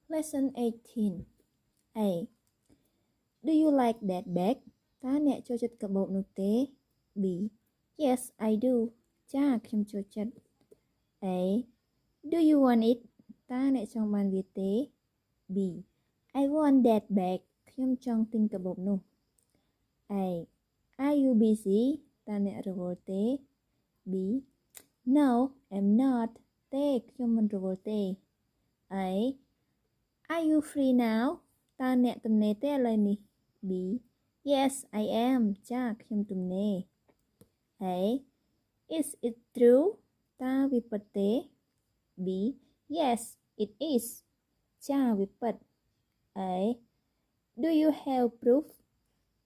Lesson 18 A. Do you like that bag? តើអ្នកចូលចិត្តកាបូបនោះទេ B. Yes, I do. ចា៎ខ្ញុំចូលចិត្ត A. Do you want it? តើអ្នកចង់បានវាទេ B. I want that bag. ខ្ញុំចង់ទិញកាបូបនោះ A. Are you busy? តើអ្នករវល់ទេ B. No, I'm not. ទេខ្ញុំមិនរវល់ទេ A. Are you free now? តើអ្នកទំនេរទេឥឡូវនេះ B. Yes, I am. ចាខ្ញុំទំនេរ A. Is it true? តើវាពិតទេ B. Yes, it is. ចាវាពិត A. Do you have proof?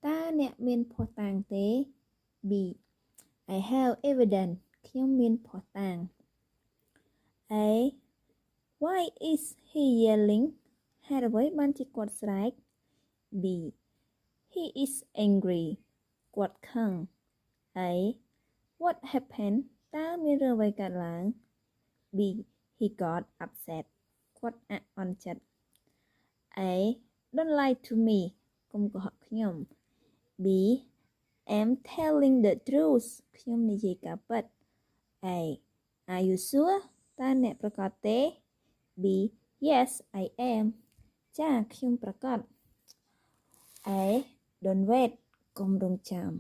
តើអ្នកមានភស្តុតាងទេ B. I have evidence. ខ្ញុំមានភស្តុតាង A. Why is he yelling? ហេតុអ្វីបានជាគាត់ស្រែក B. He is angry. គាត់ខឹង A. What happened? តើមានរឿងអ្វីកើតឡើង B. He got upset. គាត់អាក់អន់ចិត្ត A. Don't lie to me. កុំកុហកខ្ញុំ B. I'm telling the truth. ខ្ញុំនិយាយការពិត A. Are you sure? តើអ្នកប្រកាសទេ B. Yes, I am. ចាខ្ញុំប្រកាស A. Don't wait. កុំរងចាំ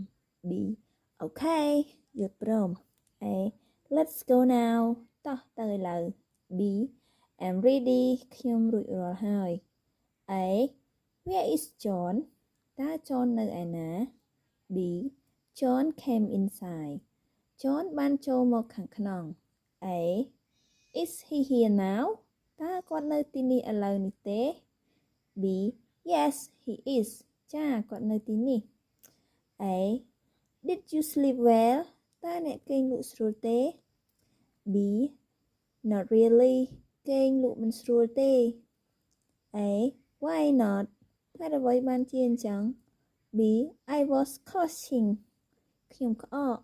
B. Okay. យល់ព្រម A. Let's go now. តោះទៅឥឡូវ B. I'm ready. ខ្ញុំរួចរាល់ហើយ A. Where is John? តើ John នៅឯណា B. John came inside. John បានចូលមកខាងក្នុង A. Is he here now? តើគាត់នៅទីនេះឥឡូវនេះទេ B. Yes, he is. ចាគាត់នៅទីនេះ A. Did you sleep well? តើអ្នកគេងលក់ស្រួលទេ B. Not really. គេងលក់មិនស្រួលទេ A. Why not? ហេតុអ្វីបានជាអញ្ចឹង B. I was coaching. ខ្ញុំក្អក